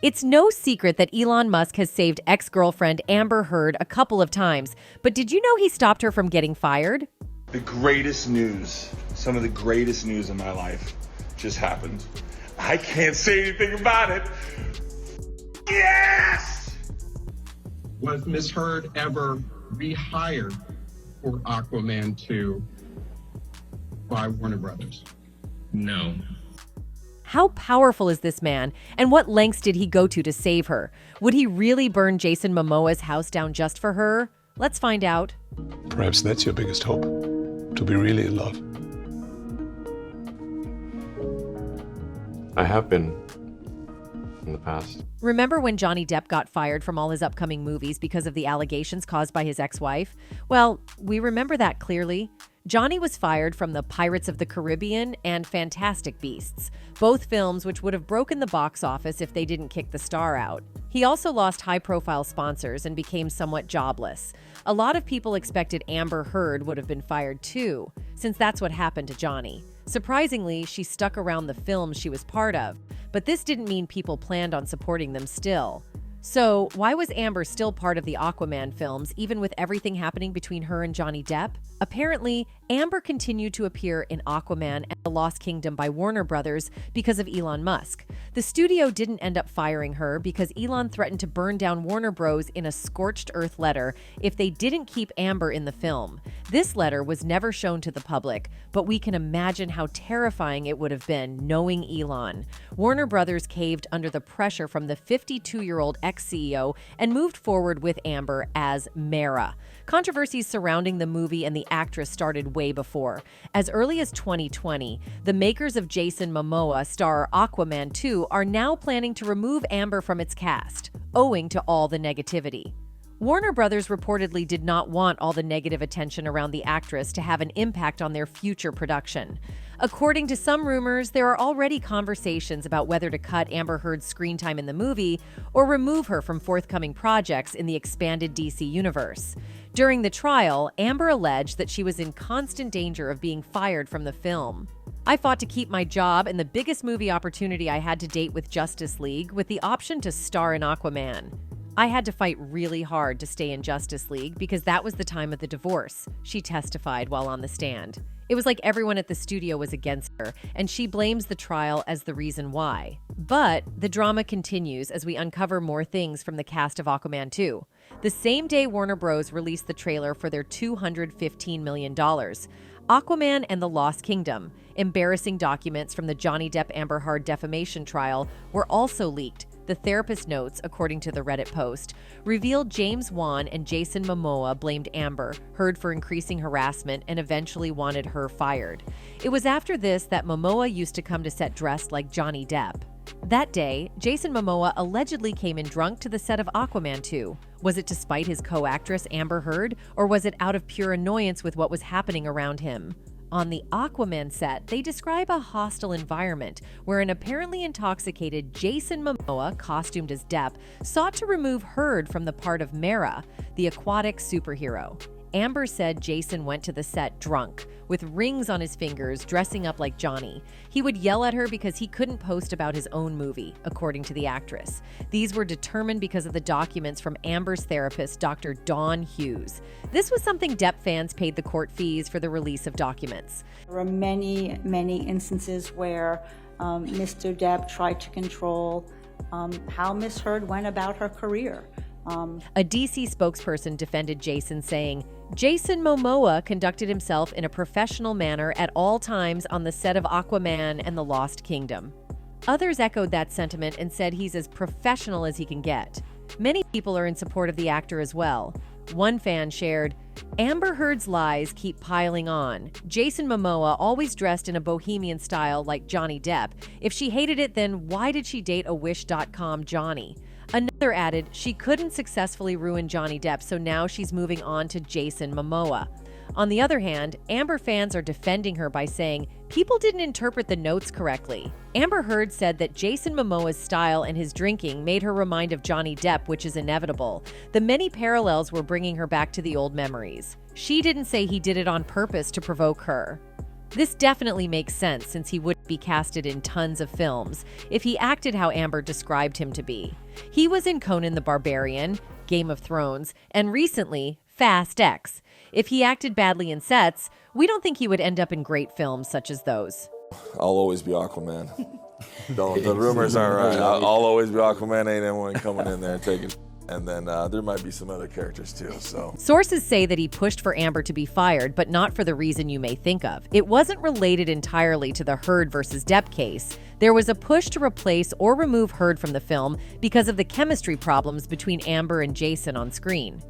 It's no secret that Elon Musk has saved ex-girlfriend Amber Heard a couple of times, but did you know he stopped her from getting fired? The greatest news, some of the greatest news in my life just happened. I can't say anything about it. Yes! Was Miss Heard ever rehired for Aquaman 2 by Warner Brothers? No. How powerful is this man, and what lengths did he go to save her? Would he really burn Jason Momoa's house down just for her? Let's find out. Perhaps that's your biggest hope, to be really in love. I have been in the past. Remember when Johnny Depp got fired from all his upcoming movies because of the allegations caused by his ex-wife? Well, we remember that clearly. Johnny was fired from the Pirates of the Caribbean and Fantastic Beasts, both films which would have broken the box office if they didn't kick the star out. He also lost high-profile sponsors and became somewhat jobless. A lot of people expected Amber Heard would have been fired too, since that's what happened to Johnny. Surprisingly, she stuck around the films she was part of, but this didn't mean people planned on supporting them still. So, why was Amber still part of the Aquaman films, even with everything happening between her and Johnny Depp? Apparently, Amber continued to appear in Aquaman and the Lost Kingdom by Warner Brothers because of Elon Musk. The studio didn't end up firing her because Elon threatened to burn down Warner Bros. In a scorched earth letter if they didn't keep Amber in the film. This letter was never shown to the public, but we can imagine how terrifying it would have been knowing Elon. Warner Brothers caved under the pressure from the 52-year-old ex-CEO and moved forward with Amber as Mara. Controversies surrounding the movie and the actress started way before. As early as 2020, the makers of Jason Momoa star Aquaman 2 are now planning to remove Amber from its cast, owing to all the negativity. Warner Brothers reportedly did not want all the negative attention around the actress to have an impact on their future production. According to some rumors, there are already conversations about whether to cut Amber Heard's screen time in the movie or remove her from forthcoming projects in the expanded DC universe. During the trial, Amber alleged that she was in constant danger of being fired from the film. I fought to keep my job and the biggest movie opportunity I had to date with Justice League, with the option to star in Aquaman. I had to fight really hard to stay in Justice League because that was the time of the divorce, she testified while on the stand. It was like everyone at the studio was against her, and she blames the trial as the reason why. But the drama continues as we uncover more things from the cast of Aquaman 2. The same day Warner Bros. Released the trailer for their $215 million, Aquaman and the Lost Kingdom, embarrassing documents from the Johnny Depp-Amber Heard defamation trial, were also leaked. The therapist notes, according to the Reddit post, revealed James Wan and Jason Momoa blamed Amber Heard for increasing harassment and eventually wanted her fired. It was after this that Momoa used to come to set dressed like Johnny Depp. That day, Jason Momoa allegedly came in drunk to the set of Aquaman 2. Was it to spite his co-actress Amber Heard, or was it out of pure annoyance with what was happening around him? On the Aquaman set, they describe a hostile environment where an apparently intoxicated Jason Momoa, costumed as Depp, sought to remove Heard from the part of Mara, the aquatic superhero. Amber said Jason went to the set drunk, with rings on his fingers, dressing up like Johnny. He would yell at her because he couldn't post about his own movie, according to the actress. These were determined because of the documents from Amber's therapist, Dr. Dawn Hughes. This was something Depp fans paid the court fees for the release of documents. There were many instances where Mr. Depp tried to control how Miss Heard went about her career. A DC spokesperson defended Jason, saying, Jason Momoa conducted himself in a professional manner at all times on the set of Aquaman and the Lost Kingdom. Others echoed that sentiment and said he's as professional as he can get. Many people are in support of the actor as well. One fan shared, Amber Heard's lies keep piling on. Jason Momoa always dressed in a bohemian style like Johnny Depp. If she hated it, then why did she date a Wish.com Johnny? Another added, she couldn't successfully ruin Johnny Depp, so now she's moving on to Jason Momoa. On the other hand, Amber fans are defending her by saying, people didn't interpret the notes correctly. Amber Heard said that Jason Momoa's style and his drinking made her remind of Johnny Depp, which is inevitable. The many parallels were bringing her back to the old memories. She didn't say he did it on purpose to provoke her. This definitely makes sense since he would be casted in tons of films if he acted how Amber described him to be. He was in Conan the Barbarian, Game of Thrones, and recently, Fast X. If he acted badly in sets, we don't think he would end up in great films such as those. I'll always be Aquaman. The rumors are right. I'll always be Aquaman. Ain't anyone coming in there and taking. And then there might be some other characters too. So sources say that he pushed for Amber to be fired, but not for the reason you may think of. It wasn't related entirely to the Heard versus Depp case. There was a push to replace or remove Heard from the film because of the chemistry problems between Amber and Jason on screen.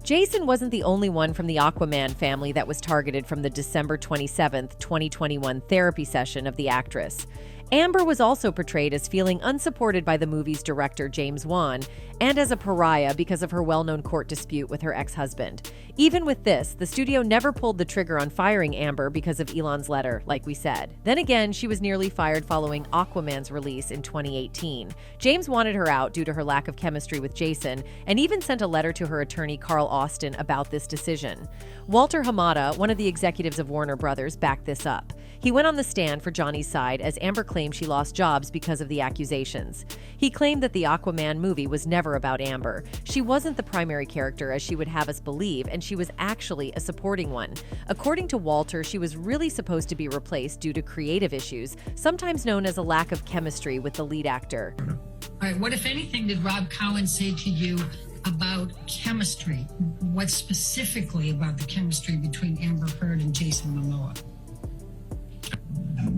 Jason wasn't the only one from the Aquaman family that was targeted from the December 27, 2021 therapy session of the actress. Amber was also portrayed as feeling unsupported by the movie's director, James Wan, and as a pariah because of her well-known court dispute with her ex-husband. Even with this, the studio never pulled the trigger on firing Amber because of Elon's letter, like we said. Then again, she was nearly fired following Aquaman's release in 2018. James wanted her out due to her lack of chemistry with Jason, and even sent a letter to her attorney, Carl Austin, about this decision. Walter Hamada, one of the executives of Warner Brothers, backed this up. He went on the stand for Johnny's side as Amber claimed she lost jobs because of the accusations. He claimed that the Aquaman movie was never about Amber. She wasn't the primary character as she would have us believe, and she was actually a supporting one. According to Walter, she was really supposed to be replaced due to creative issues, sometimes known as a lack of chemistry with the lead actor. All right, what, if anything, did Rob Cowan say to you about chemistry? What specifically about the chemistry between Amber Heard and Jason Momoa?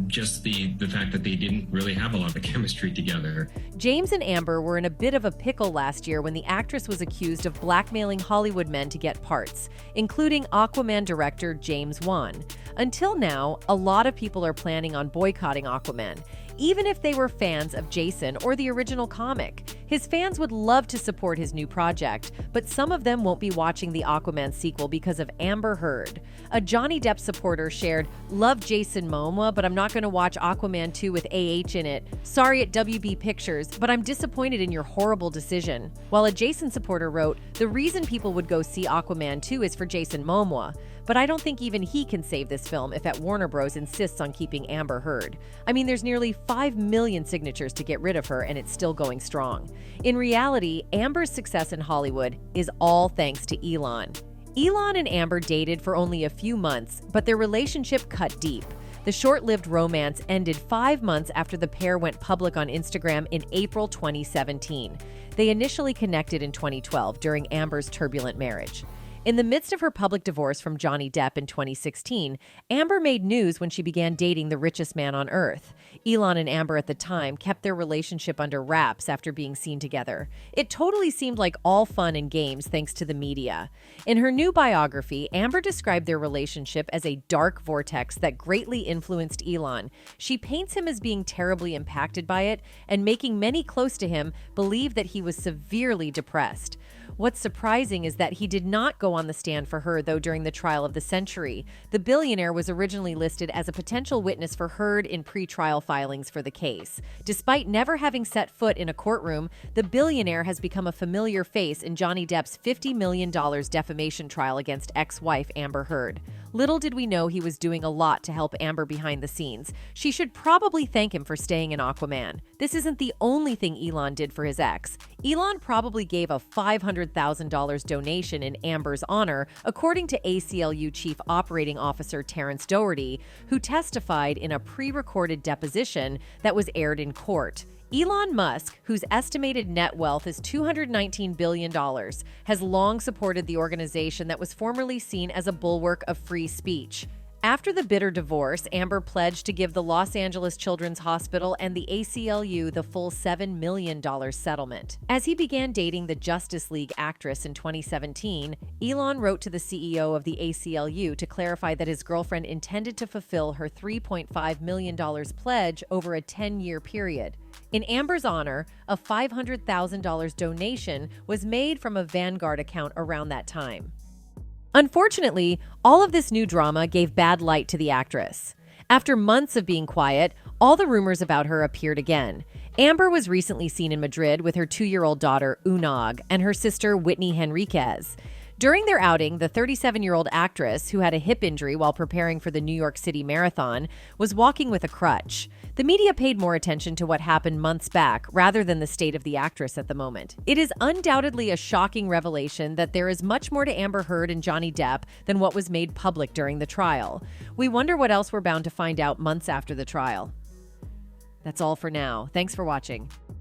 Just the fact that they didn't really have a lot of chemistry together. James and Amber were in a bit of a pickle last year when the actress was accused of blackmailing Hollywood men to get parts, including Aquaman director James Wan. Until now, a lot of people are planning on boycotting Aquaman, even if they were fans of Jason or the original comic. His fans would love to support his new project, but some of them won't be watching the Aquaman sequel because of Amber Heard. A Johnny Depp supporter shared, "Love Jason Momoa, but I'm not going to watch Aquaman 2 with AH in it. Sorry at WB Pictures, but I'm disappointed in your horrible decision." While a Jason supporter wrote, "The reason people would go see Aquaman 2 is for Jason Momoa, but I don't think even he can save this film if at Warner Bros. Insists on keeping Amber Heard. I mean, there's nearly 5 million signatures to get rid of her, and it's still going strong." In reality, Amber's success in Hollywood is all thanks to Elon. Elon and Amber dated for only a few months, but their relationship cut deep. The short-lived romance ended 5 months after the pair went public on Instagram in April 2017. They initially connected in 2012 during Amber's turbulent marriage. In the midst of her public divorce from Johnny Depp in 2016, Amber made news when she began dating the richest man on earth. Elon and Amber at the time kept their relationship under wraps after being seen together. It totally seemed like all fun and games thanks to the media. In her new biography, Amber described their relationship as a dark vortex that greatly influenced Elon. She paints him as being terribly impacted by it and making many close to him believe that he was severely depressed. What's surprising is that he did not go on the stand for her, though, during the trial of the century. The billionaire was originally listed as a potential witness for Heard in pre-trial filings for the case. Despite never having set foot in a courtroom, the billionaire has become a familiar face in Johnny Depp's $50 million defamation trial against ex-wife Amber Heard. Little did we know he was doing a lot to help Amber behind the scenes. She should probably thank him for staying in Aquaman. This isn't the only thing Elon did for his ex. Elon probably gave a $500,000 donation in Amber's honor, according to ACLU Chief Operating Officer Terrence Doherty, who testified in a pre-recorded deposition that was aired in court. Elon Musk, whose estimated net wealth is $219 billion, has long supported the organization that was formerly seen as a bulwark of free speech. After the bitter divorce, Amber pledged to give the Los Angeles Children's Hospital and the ACLU the full $7 million settlement. As he began dating the Justice League actress in 2017, Elon wrote to the CEO of the ACLU to clarify that his girlfriend intended to fulfill her $3.5 million pledge over a 10-year period. In Amber's honor, a $500,000 donation was made from a Vanguard account around that time. Unfortunately, all of this new drama gave bad light to the actress. After months of being quiet, all the rumors about her appeared again. Amber was recently seen in Madrid with her 2-year-old daughter, Unag, and her sister, Whitney Henriquez. During their outing, the 37-year-old actress, who had a hip injury while preparing for the New York City Marathon, was walking with a crutch. The media paid more attention to what happened months back rather than the state of the actress at the moment. It is undoubtedly a shocking revelation that there is much more to Amber Heard and Johnny Depp than what was made public during the trial. We wonder what else we're bound to find out months after the trial. That's all for now. Thanks for watching.